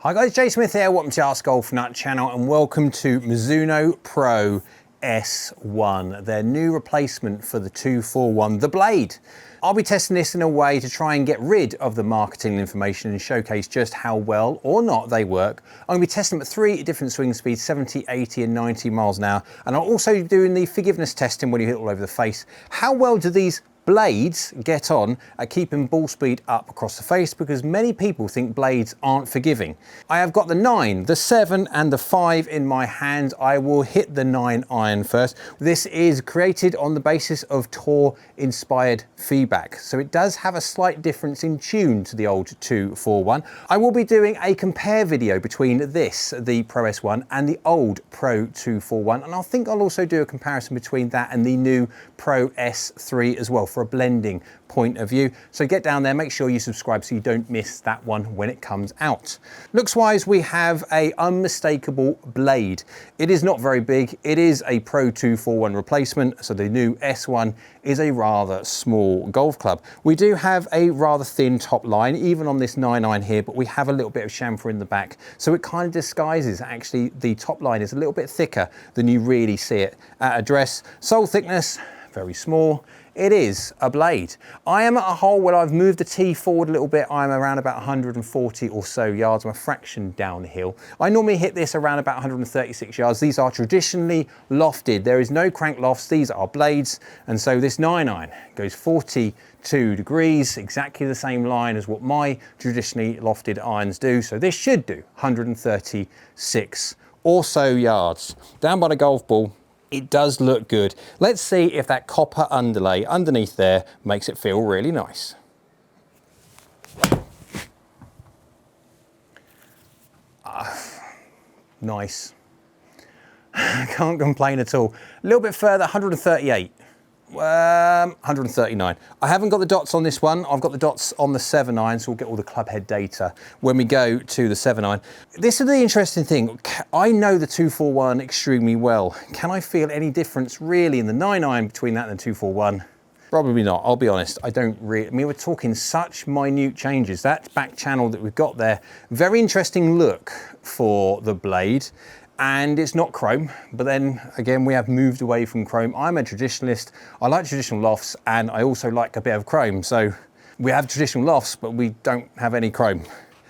Hi guys, Jay Smith here, welcome to AskGolfNut channel and welcome to Mizuno Pro S1, their new replacement for the 241, the Blade. I'll be testing this in a way to try and get rid of the marketing information and showcase just how well or not they work. I'm going to be testing them at 3 different swing speeds, 70, 80 and 90 miles an hour. And I'm also doing the forgiveness testing when you hit all over the face. How well do these blades get on at keeping ball speed up across the face, because many people think blades aren't forgiving. I have got the 9, the 7 and the 5 in my hand. I will hit the 9 iron first. This is created on the basis of Tour inspired feedback, so it does have a slight difference in tune to the old 241. I will be doing a compare video between this, the Pro S1, and the old Pro 241, and I think I'll also do a comparison between that and the new Pro S3 as well, for a blending point of view. So get down there, make sure you subscribe so you don't miss that one when it comes out. Looks wise, we have a unmistakable blade. It is not very big. It is a Pro 241 replacement, so the new S1 is a rather small golf club. We do have a rather thin top line, even on this 9 iron here, but we have a little bit of chamfer in the back, so it kind of disguises actually the top line is a little bit thicker than you really see it at address. Sole thickness, very small. It is a blade. I am at a hole where I've moved the tee forward a little bit. I'm around about 140 or so yards. I'm a fraction downhill. I normally hit this around about 136 yards. These are traditionally lofted. There is no crank lofts. These are blades. And so this 9 iron goes 42 degrees, exactly the same line as what my traditionally lofted irons do. So this should do 136 or so yards. Down by the golf ball, it does look good. Let's see if that copper underlay underneath there makes it feel really nice. Nice. Can't complain at all. A little bit further, 138. 139. I haven't got the dots on this one. I've got the dots on the 7 iron, so we'll get all the club head data when we go to the 7 iron. This is the interesting thing. I know the 241 extremely well. Can I feel any difference really in the 9 iron between that and the 241? Probably not, I'll be honest. I don't really, I mean, we're talking such minute changes. That back channel that we've got there, very interesting look for the blade. And it's not chrome, but then again, we have moved away from chrome. I'm a traditionalist. I like traditional lofts, and I also like a bit of chrome. So we have traditional lofts, but we don't have any chrome.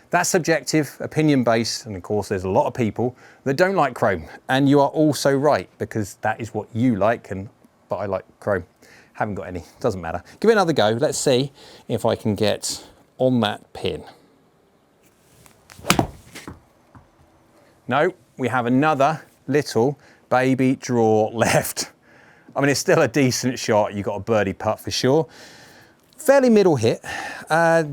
That's subjective, opinion based, and of course there's a lot of people that don't like chrome. And you are also right, because that is what you like, but I like chrome. Haven't got any, doesn't matter. Give it another go. Let's see if I can get on that pin. No. We have another little baby draw left. I mean, it's still a decent shot. You got a birdie putt for sure. Fairly middle hit,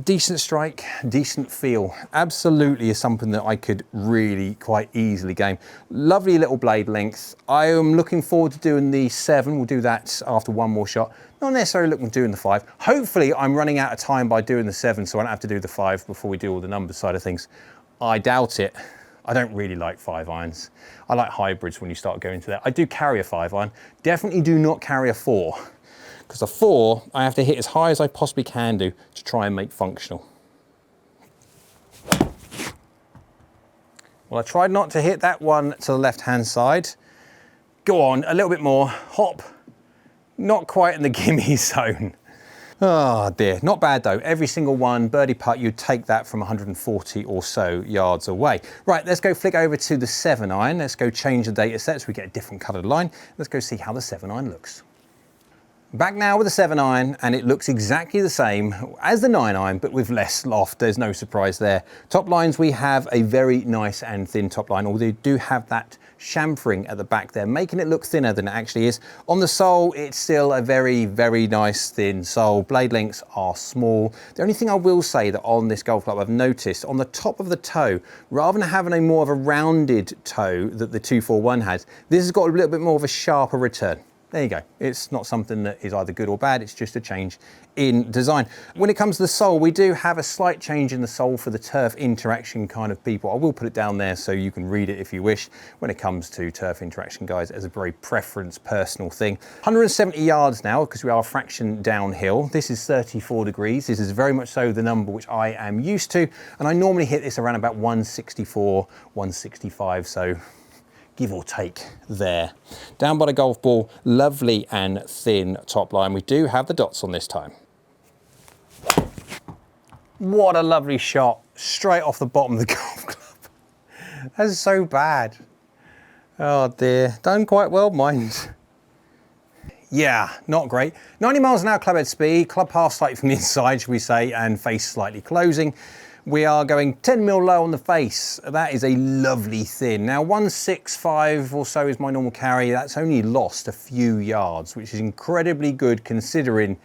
decent strike, decent feel. Absolutely is something that I could really quite easily game. Lovely little blade length. I am looking forward to doing the 7. We'll do that after one more shot. Not necessarily looking to doing the 5. Hopefully I'm running out of time by doing the 7, so I don't have to do the 5 before we do all the numbers side of things. I doubt it. I don't really like 5 irons. I like hybrids when you start going to that. I do carry a 5 iron. Definitely do not carry a 4, because a 4 I have to hit as high as I possibly can do to try and make functional. Well, I tried not to hit that one to the left-hand side. Go on, a little bit more. Hop. Not quite in the gimme zone. Oh dear, not bad though. Every single one, birdie putt, you'd take that from 140 or so yards away. Right, let's go flick over to the 7 iron. Let's go change the data set so we get a different coloured line. Let's go see how the 7 iron looks. Back now with the 7 iron, and it looks exactly the same as the 9 iron, but with less loft. There's no surprise there. Top lines, we have a very nice and thin top line, although you do have that chamfering at the back there, making it look thinner than it actually is. On the sole, it's still a very, very nice thin sole. Blade lengths are small. The only thing I will say that on this golf club I've noticed, on the top of the toe, rather than having a more of a rounded toe that the 241 has, this has got a little bit more of a sharper return. there you go. It's not something that is either good or bad, it's just a change in design. When it comes to the sole, we do have a slight change in the sole for the turf interaction kind of people. I will put it down there so you can read it if you wish. When it comes to turf interaction, guys, as a very preference, personal thing. 170 yards now, because we are a fraction downhill. This is 34 degrees. This is very much so the number which I am used to. And I normally hit this around about 164, 165, so give or take there. Down by the golf ball, lovely and thin top line. We do have the dots on this time. What a lovely shot, straight off the bottom of the golf club. That's so bad. Oh dear, done quite well, mind. Yeah, not great. 90 miles an hour club head speed, club path slightly from the inside, should we say, and face slightly closing. We are going 10 mil low on the face. That is a lovely thin. Now 165 or so is my normal carry. That's only lost a few yards, which is incredibly good considering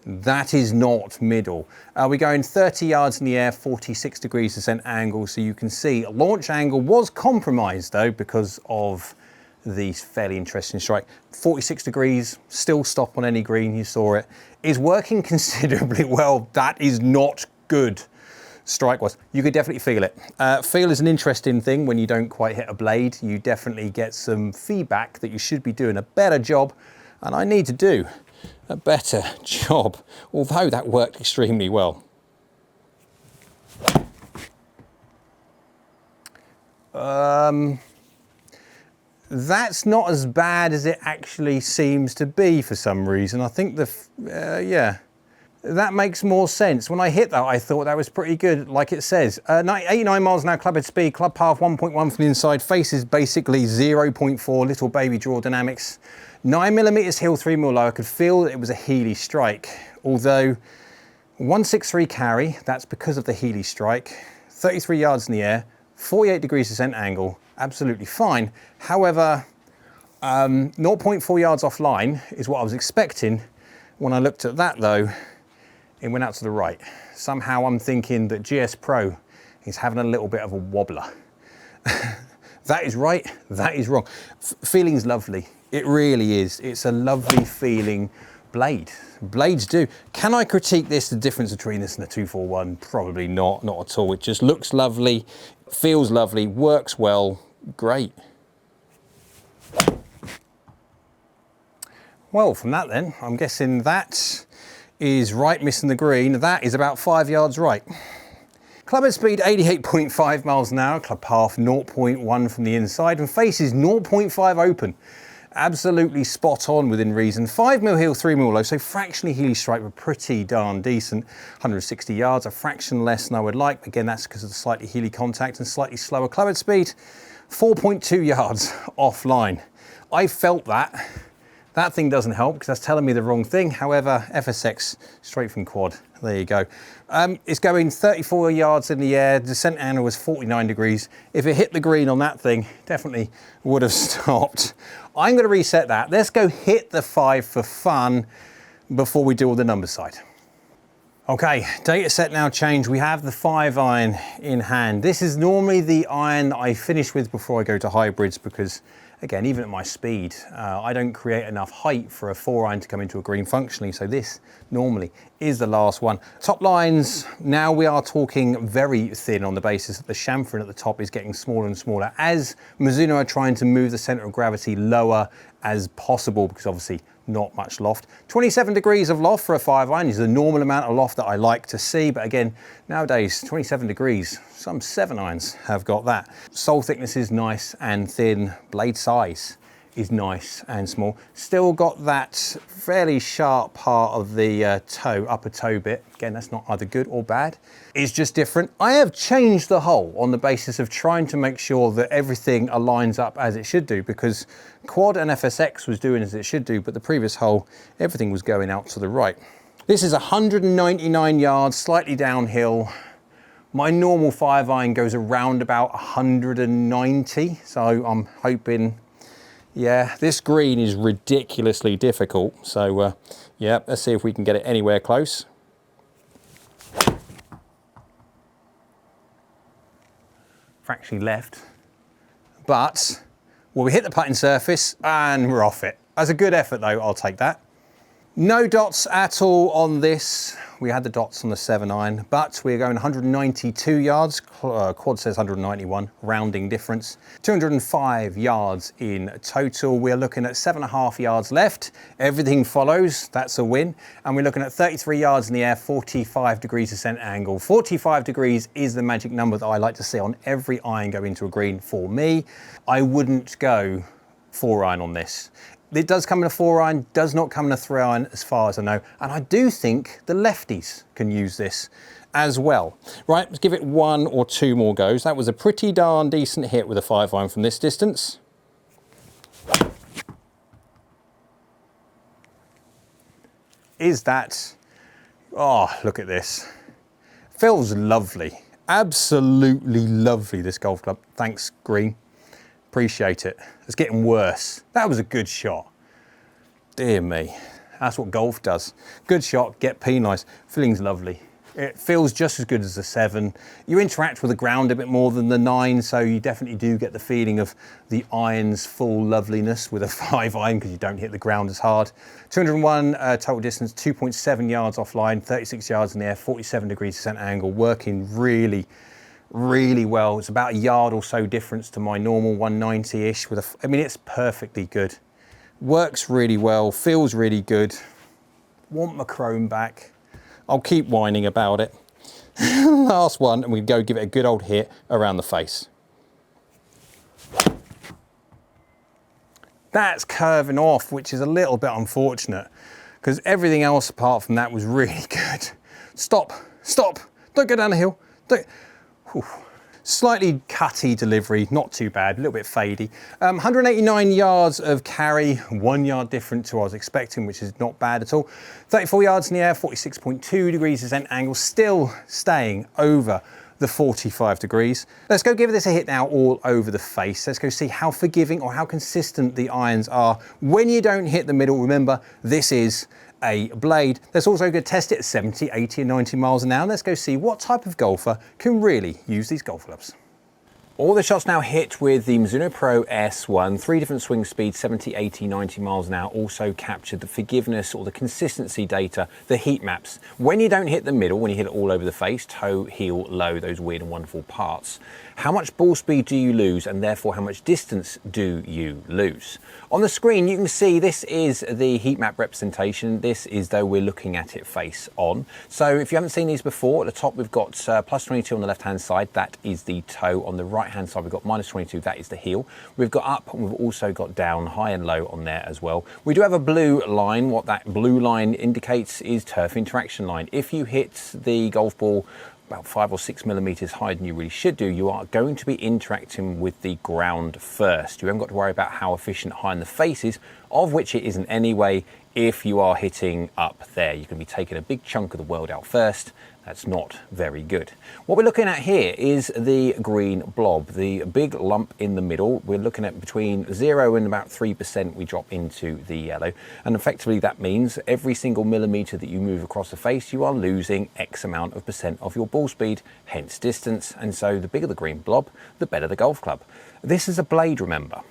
that is not middle. We're going 30 yards in the air, 46 degrees descent angle. So you can see launch angle was compromised though because of the fairly interesting strike. 46 degrees, still stop on any green, you saw it. Is working considerably well. That is not good. Strike-wise, you could definitely feel it. Feel is an interesting thing when you don't quite hit a blade. You definitely get some feedback that you should be doing a better job, and I need to do a better job, although that worked extremely well. That's not as bad as it actually seems to be for some reason. I think yeah. That makes more sense. When I hit that, I thought that was pretty good, like it says. 89 miles an hour club head speed, club path 1.1 from the inside, face is basically 0.4, little baby draw dynamics. 9mm heel, 3mm low. I could feel that it was a Healy strike, although 163 carry, that's because of the Healy strike, 33 yards in the air, 48 degrees descent angle, absolutely fine. However, 0.4 yards offline is what I was expecting. When I looked at that though, it went out to the right. Somehow I'm thinking that GS Pro is having a little bit of a wobbler. That is right, that is wrong. Feeling's lovely, it really is. It's a lovely feeling blade. Blades do. Can I critique this, the difference between this and the 241? Probably not, not at all. It just looks lovely, feels lovely, works well, great. Well, from that then, I'm guessing that is right missing the green. That is about 5 yards right. Club head speed 88.5 miles an hour, club path 0.1 from the inside, and face is 0.5 open. Absolutely spot on within reason. 5mm heel, 3mm low, so fractionally Healy strike, but pretty darn decent. 160 yards, a fraction less than I would like. Again, that's because of the slightly Healy contact and slightly slower club head speed. 4.2 yards offline. I felt that. That thing doesn't help because that's telling me the wrong thing. However, FSX straight from quad. There you go. It's going 34 yards in the air. Descent angle was 49 degrees. If it hit the green on that thing, definitely would have stopped. I'm going to reset that. Let's go hit the 5 for fun before we do all the number side. Okay, data set now changed. We have the 5 iron in hand. This is normally the iron that I finish with before I go to hybrids because, again, even at my speed, I don't create enough height for a 4 iron to come into a green functionally, so this normally is the last one. Top lines, now we are talking very thin on the basis that the chamfer at the top is getting smaller and smaller as Mizuno are trying to move the center of gravity lower as possible because obviously not much loft. 27 degrees of loft for a 5 iron is the normal amount of loft that I like to see, but again, nowadays 27 degrees, some 7 irons have got that. Sole thickness is nice and thin, blade size is nice and small. Still got that fairly sharp part of the toe, upper toe bit. Again, that's not either good or bad. It's just different. I have changed the hole on the basis of trying to make sure that everything aligns up as it should do because quad and FSX was doing as it should do, but the previous hole, everything was going out to the right. This is 199 yards, slightly downhill. My normal 5 iron goes around about 190, so I'm hoping, yeah, this green is ridiculously difficult. So yeah, let's see if we can get it anywhere close. Fractionally left, but well, we hit the putting surface and we're off it. As a good effort though, I'll take that. No dots at all on this. We had the dots on the 7 iron, but we're going 192 yards. Quad says 191, rounding difference. 205 yards in total. We're looking at 7.5 yards left. Everything follows, that's a win. And we're looking at 33 yards in the air, 45 degrees descent angle. 45 degrees is the magic number that I like to see on every iron go into a green for me. I wouldn't go 4 iron on this. It does come in a 4 iron, does not come in a 3 iron as far as I know. And I do think the lefties can use this as well. Right, let's give it 1 or 2 more goes. That was a pretty darn decent hit with a 5 iron from this distance. Is that, oh, look at this. Feels lovely, absolutely lovely, this golf club. Thanks, green. Appreciate it. It's getting worse. That was a good shot. Dear me. That's what golf does. Good shot, get penalised. Feeling's lovely. It feels just as good as the 7. You interact with the ground a bit more than the 9, so you definitely do get the feeling of the iron's full loveliness with a 5 iron because you don't hit the ground as hard. 201 total distance, 2.7 yards offline, 36 yards in the air, 47 degrees descent angle, working really well. It's about a yard or so difference to my normal 190-ish with a, I mean, it's perfectly good. Works really well, feels really good. Want my chrome back. I'll keep whining about it. Last one, and we go give it a good old hit around the face. That's curving off, which is a little bit unfortunate because everything else apart from that was really good. Stop, don't go down the hill. Don't. Whew. Slightly cutty delivery, not too bad, a little bit fadey. 189 yards of carry, 1 yard different to what I was expecting, which is not bad at all. 34 yards in the air, 46.2 degrees descent angle, still staying over the 45 degrees. Let's go give this a hit now all over the face. Let's go see how forgiving or how consistent the irons are. When you don't hit the middle, remember, this is a blade. Let's also go test it at 70, 80 and 90 miles an hour. Let's go see what type of golfer can really use these golf clubs. All the shots now hit with the Mizuno Pro S1, 3 different swing speeds, 70, 80, 90 miles an hour, also captured the forgiveness or the consistency data, the heat maps. When you don't hit the middle, when you hit it all over the face, toe, heel, low, those weird and wonderful parts, how much ball speed do you lose and therefore how much distance do you lose? On the screen you can see this is the heat map representation. This is though we're looking at it face on. So if you haven't seen these before, at the top we've got plus 22 on the left hand side, that is the toe. On the right hand side we've got minus 22, that is the heel. We've got up and we've also got down, high and low on there as well. We do have a blue line. What that blue line indicates is turf interaction line. If you hit the golf ball about 5 or 6 millimeters higher than you really should do, you are going to be interacting with the ground first. You haven't got to worry about how efficient high in the face is, of which it isn't anyway. If you are hitting up there, you can be taking a big chunk of the world out first. That's not very good. What we're looking at here is the green blob, the big lump in the middle. We're looking at between 0 and about 3% we drop into the yellow. And effectively that means every single millimeter that you move across the face, you are losing X amount of percent of your ball speed, hence distance. And so the bigger the green blob, the better the golf club. This is a blade, remember.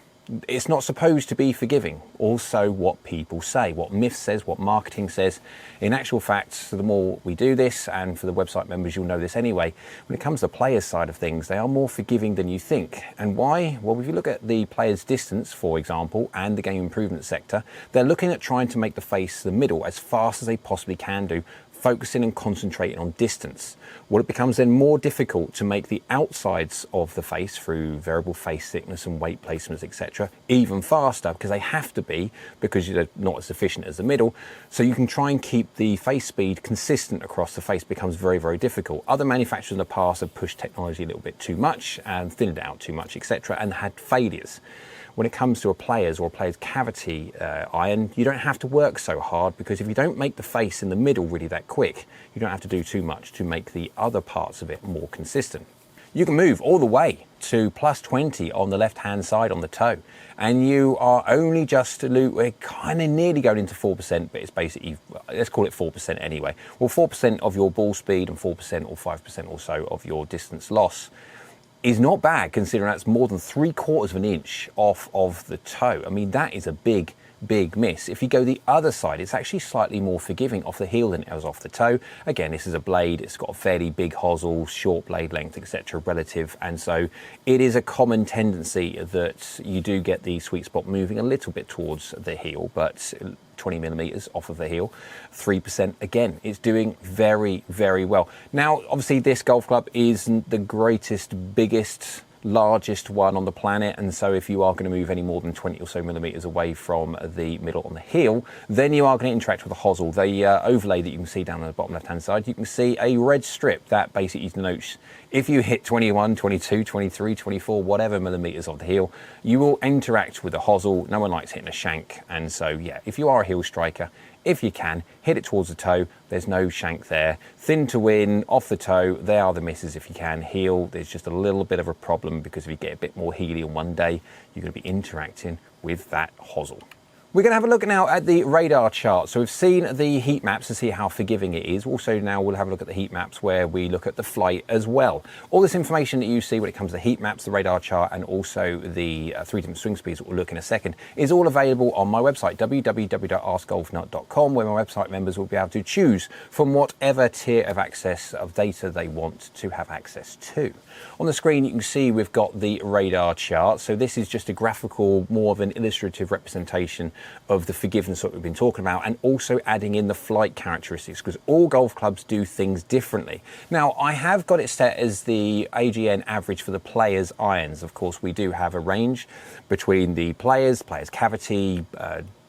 It's not supposed to be forgiving. Also what people say, what myth says, what marketing says. In actual fact, the more we do this, and for the website members, you'll know this anyway, when it comes to the players' side of things, they are more forgiving than you think. And why? Well, if you look at the players' distance, for example, and the game improvement sector, they're looking at trying to make the face the middle as fast as they possibly can do, focusing and concentrating on distance. Well, it becomes then more difficult to make the outsides of the face through variable face thickness and weight placements, etc., even faster, because they have to be, because you're not as efficient as the middle. So you can try and keep the face speed consistent across the face, becomes very, very difficult. Other manufacturers in the past have pushed technology a little bit too much and thinned it out too much, etc., and had failures. When it comes to a player's or a player's cavity iron, you don't have to work so hard, because if you don't make the face in the middle really that quick, you don't have to do too much to make the other parts of it more consistent. You can move all the way to plus 20 on the left-hand side on the toe, and you are only just, we're kind of nearly going into 4%, but it's basically, let's call it 4% anyway. Well, 4% of your ball speed and 4% or 5% or so of your distance loss is not bad, considering that's more than 3/4 of an inch off of the toe. I mean, that is a big big miss. If you go the other side, it's actually slightly more forgiving off the heel than it was off the toe. Again, this is a blade, it's got a fairly big hosel, short blade length, etc. relative, and so it is a common tendency that you do get the sweet spot moving a little bit towards the heel, but 20 millimeters off of the heel, 3%, again, it's doing very, very well. Now, obviously this golf club isn't the greatest, biggest, largest one on the planet, and so if you are going to move any more than 20 or so millimeters away from the middle on the heel, then you are going to interact with the hosel. The overlay that you can see down on the bottom left hand side, you can see a red strip that basically denotes if you hit 21, 22, 23, 24, whatever millimeters of the heel, you will interact with the hosel. No one likes hitting a shank, and so yeah, if you are a heel striker, if you can, hit it towards the toe, there's no shank there. Thin to win, off the toe, they are the misses if you can. Heel, there's just a little bit of a problem because if you get a bit more heely on one day, you're going to be interacting with that hosel. We're going to have a look now at the radar chart. So we've seen the heat maps to see how forgiving it is. Also now we'll have a look at the heat maps where we look at the flight as well. All this information that you see when it comes to the heat maps, the radar chart, and also the 3 different swing speeds that we'll look in a second is all available on my website, www.askgolfnut.com, where my website members will be able to choose from whatever tier of access of data they want to have access to. On the screen you can see we've got the radar chart. So this is just a graphical, more of an illustrative representation of the forgiveness that we've been talking about, and also adding in the flight characteristics, because all golf clubs do things differently. Now, I have got it set as the AGN average for the players' irons. Of course, we do have a range between the players cavity,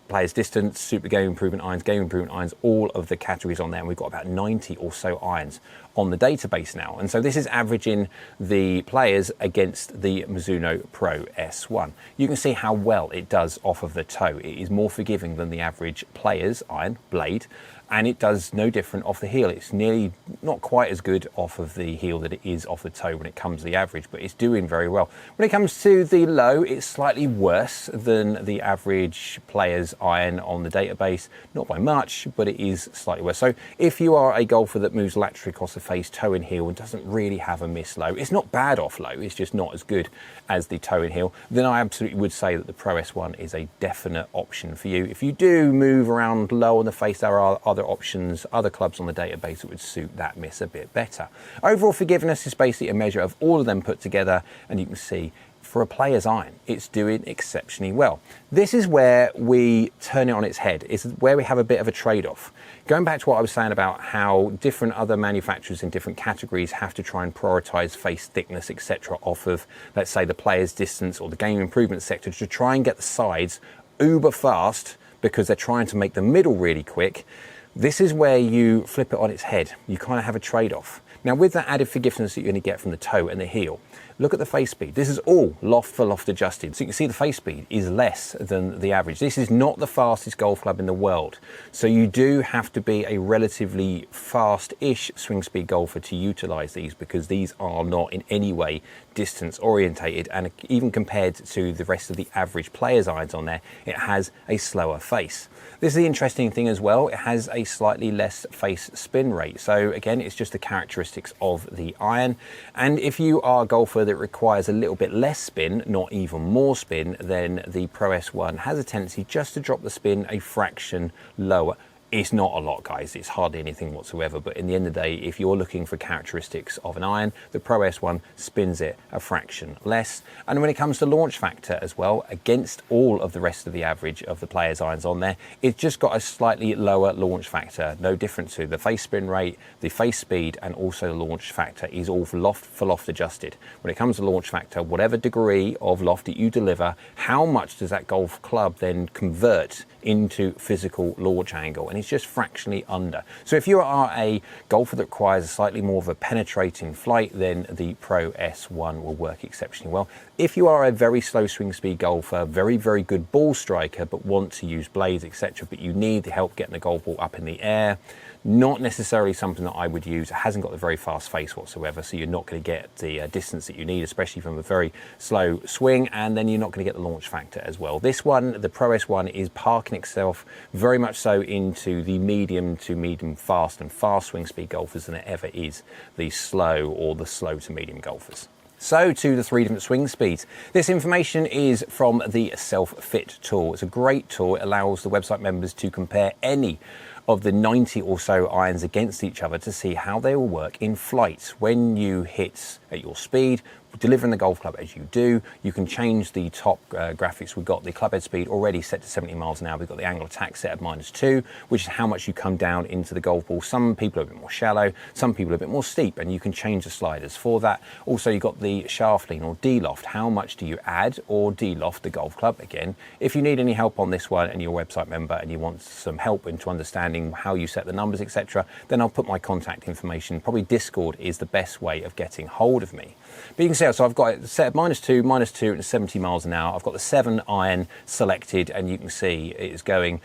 players distance, super game improvement irons, all of the categories on there, and we've got about 90 or so irons on the database now. And so this is averaging the players against the Mizuno Pro S1. You can see how well it does off of the toe. It is more forgiving than the average player's iron blade, and it does no different off the heel. It's nearly not quite as good off of the heel that it is off the toe when it comes to the average, but it's doing very well. When it comes to the low, it's slightly worse than the average player's iron on the database, not by much, but it is slightly worse. So if you are a golfer that moves laterally across the face, toe and heel, and doesn't really have a miss low, it's not bad off low, it's just not as good as the toe and heel, then I absolutely would say that the Pro S1 is a definite option for you. If you do move around low on the face, there are other options, other clubs on the database that would suit that miss a bit better. Overall forgiveness is basically a measure of all of them put together, and you can see for a player's iron, it's doing exceptionally well. This is where we turn it on its head. It's where we have a bit of a trade-off. Going back to what I was saying about how different other manufacturers in different categories have to try and prioritize face thickness, etc., off of, let's say, the player's distance or the game improvement sector to try and get the sides uber fast because they're trying to make the middle really quick. This is where you flip it on its head. You kind of have a trade-off. Now, with that added forgiveness that you're going to get from the toe and the heel, look at the face speed. This is all loft for loft adjusted. So you can see the face speed is less than the average. This is not the fastest golf club in the world. So you do have to be a relatively fast-ish swing speed golfer to utilize these, because these are not in any way distance orientated, and even compared to the rest of the average player's irons on there, it has a slower face. This is the interesting thing as well. It has a slightly less face spin rate. So again, it's just the characteristics of the iron. And if you are a golfer that requires a little bit less spin, not even more spin, then the Pro S1 has a tendency just to drop the spin a fraction lower. It's not a lot, guys. It's hardly anything whatsoever. But in the end of the day, if you're looking for characteristics of an iron, the Pro S1 spins it a fraction less. And when it comes to launch factor as well, against all of the rest of the average of the players' irons on there, it's just got a slightly lower launch factor. No different to the face spin rate, the face speed, and also the launch factor is all for loft adjusted. When it comes to launch factor, whatever degree of loft that you deliver, how much does that golf club then convert into physical launch angle? And it's just fractionally under. So if you are a golfer that requires a slightly more of a penetrating flight, then the Pro S1 will work exceptionally well. If you are a very slow swing speed golfer, very, very good ball striker, but want to use blades, etc., but you need the help getting the golf ball up in the air, not necessarily something that I would use. It hasn't got the very fast face whatsoever, so you're not going to get the distance that you need, especially from a very slow swing, and then you're not going to get the launch factor as well. This one, the Pro S1, is parking itself very much so into the medium to medium fast and fast swing speed golfers than it ever is the slow or the slow to medium golfers. So to the 3 different swing speeds. This information is from the Self-Fit tool. It's a great tool. It allows the website members to compare any of the 90 or so irons against each other to see how they will work in flight. When you hit at your speed, delivering the golf club as you do, you can change the top graphics. We've got the club head speed already set to 70 miles an hour. We've got the angle of attack set at -2, which is how much you come down into the golf ball. Some people are a bit more shallow, some people are a bit more steep, and you can change the sliders for that. Also, you've got the shaft lean or de-loft. How much do you add or de-loft the golf club? Again, if you need any help on this one and you're a website member and you want some help into understanding how you set the numbers, etc., then I'll put my contact information. Probably Discord is the best way of getting hold of me. But you can see, so I've got it set at -2 and 70 miles an hour. I've got the 7 iron selected, and you can see it is going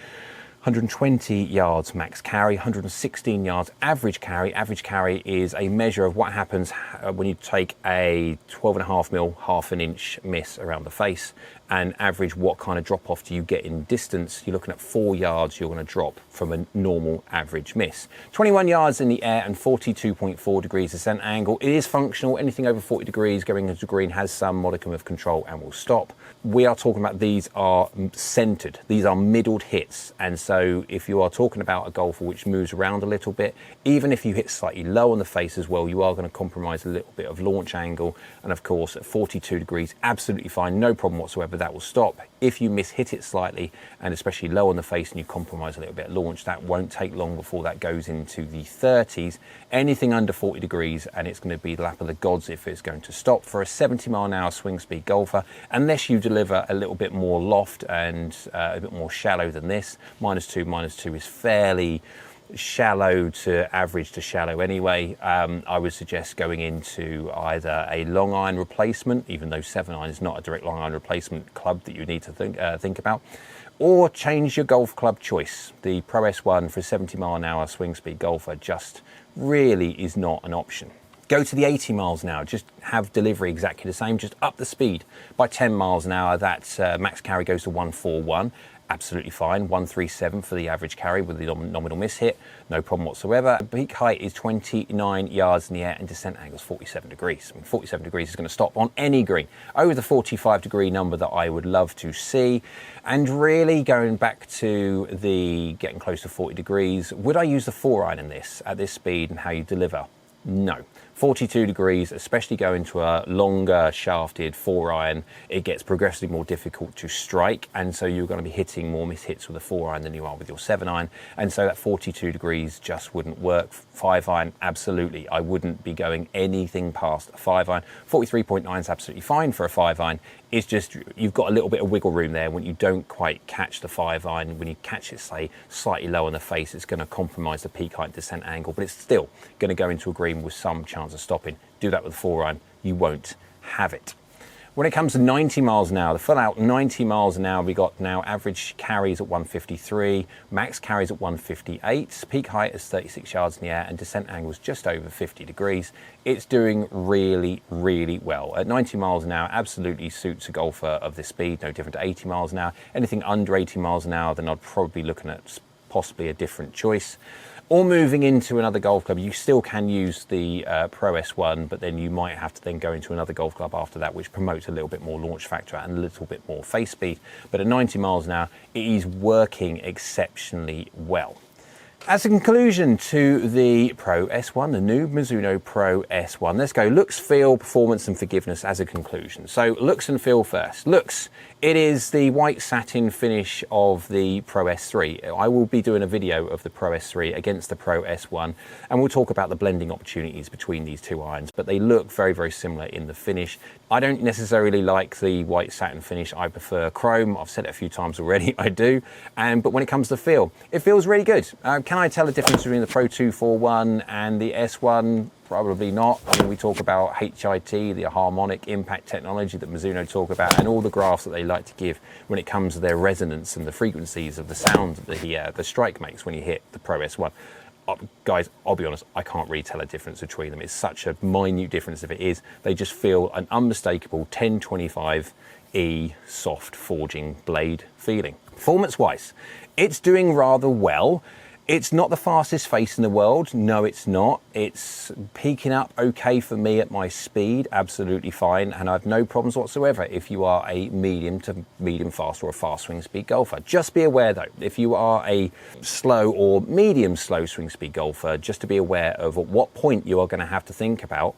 120 yards max carry, 116 yards average carry. Average carry is a measure of what happens when you take a 12.5 mil, half an inch miss around the face, and average what kind of drop off do you get in distance. You're looking at 4 yards you're going to drop from a normal average miss. 21 yards in the air and 42.4 degrees descent angle. It is functional. Anything over 40 degrees going into green has some modicum of control and will stop. We are talking about these are centered. These are middled hits, and so if you are talking about a golfer which moves around a little bit, even if you hit slightly low on the face as well, you are going to compromise a little bit of launch angle. And of course, at 42 degrees, absolutely fine, no problem whatsoever. That will stop. If you hit it slightly, and especially low on the face, and you compromise a little bit at launch, that won't take long before that goes into the 30s. Anything under 40 degrees, and it's going to be the lap of the gods if it's going to stop for a 70 mile an hour swing speed golfer, unless you deliver a little bit more loft and a bit more shallow than this. -2 is fairly shallow to average to shallow anyway. I would suggest going into either a long iron replacement, even though 7 iron is not a direct long iron replacement club that you need to think about, or change your golf club choice. The Pro S1 for a 70 mile an hour swing speed golfer just really is not an option. Go to the 80 miles an hour, just have delivery exactly the same, just up the speed by 10 miles an hour. That max carry goes to 141. Absolutely fine. 137 for the average carry with the nominal miss hit, no problem whatsoever. Peak height is 29 yards in the air and descent angle is 47 degrees. I mean, 47 degrees is going to stop on any green. Over the 45 degree number that I would love to see. And really going back to the getting close to 40 degrees, would I use the 4 iron in this at this speed and how you deliver? No. 42 degrees, especially going to a longer shafted 4 iron, it gets progressively more difficult to strike, and so you're going to be hitting more miss hits with a 4 iron than you are with your 7 iron, and so that 42 degrees just wouldn't work. 5 iron, absolutely. I wouldn't be going anything past a 5 iron. 43.9 is absolutely fine for a 5 iron. It's just you've got a little bit of wiggle room there when you don't quite catch the 5 iron. When you catch it, say, slightly low on the face, it's going to compromise the peak height descent angle, but it's still going to go into a green with some chance of stopping. Do that with a 4 iron, you won't have it. When it comes to 90 miles an hour, the full out 90 miles an hour, we got now average carries at 153, max carries at 158, peak height is 36 yards in the air, and descent angles just over 50 degrees. It's doing really, really well. At 90 miles an hour, absolutely suits a golfer of this speed, no different to 80 miles an hour. Anything under 80 miles an hour, then I'd probably be looking at possibly a different choice. Or moving into another golf club. You still can use the Pro S1, but then you might have to then go into another golf club after that, which promotes a little bit more launch factor and a little bit more face speed. But at 90 miles an hour, it is working exceptionally well. As a conclusion to the Pro S1, the new Mizuno Pro S1, let's go looks, feel, performance and forgiveness as a conclusion. So looks and feel first. Looks, it is the white satin finish of the Pro S3. I will be doing a video of the Pro S3 against the Pro S1, and we'll talk about the blending opportunities between these two irons, but they look very, very similar in the finish. I don't necessarily like the white satin finish. I prefer chrome. I've said it a few times already, I do. But when it comes to feel, it feels really good. Can I tell the difference between the Pro 241 and the S1? Probably not. I mean, we talk about HIT, the harmonic impact technology that Mizuno talk about, and all the graphs that they like to give when it comes to their resonance and the frequencies of the sound that the strike makes when you hit the Pro S1. Guys, I'll be honest, I can't really tell a difference between them. It's such a minute difference if it is. They just feel an unmistakable 1025E soft forging blade feeling. Performance-wise, it's doing rather well. It's not the fastest face in the world. No, it's not. It's peaking up okay for me at my speed, absolutely fine, and I have no problems whatsoever if you are a medium to medium fast or a fast swing speed golfer. Just be aware though, if you are a slow or medium slow swing speed golfer, just to be aware of at what point you are going to have to think about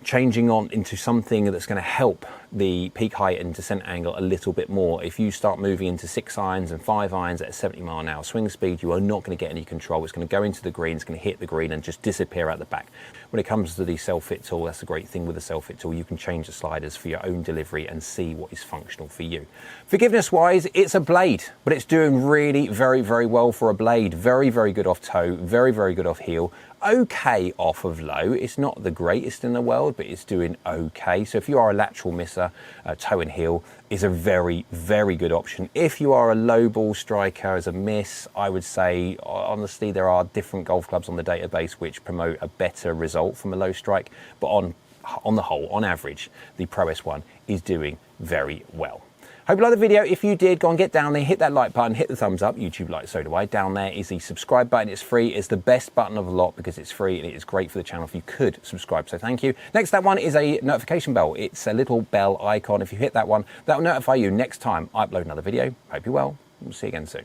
changing on into something that's going to help the peak height and descent angle a little bit more. If you start moving into 6 irons and 5 irons at a 70-mile-an-hour swing speed, you are not going to get any control. It's going to go into the green, it's going to hit the green and just disappear out the back. When it comes to the self-fit tool, that's the great thing with the self-fit tool. You can change the sliders for your own delivery and see what is functional for you. Forgiveness-wise, it's a blade, but it's doing really very, very well for a blade. Very, very good off toe, very, very good off heel. Okay off of low. It's not the greatest in the world, but it's doing okay. So if you are a lateral misser, toe and heel is a very, very good option. If you are a low ball striker as a miss, I would say, honestly, there are different golf clubs on the database which promote a better result from a low strike, but on the whole, on average, the Pro S1 is doing very well. Hope you liked the video. If you did, go and get down there, hit that like button, hit the thumbs up. YouTube likes, so do I. Down there is the subscribe button. It's free. It's the best button of the lot because it's free and it is great for the channel if you could subscribe. So thank you. Next, that one is a notification bell. It's a little bell icon. If you hit that one, that will notify you next time I upload another video. Hope you're well. We'll see you again soon.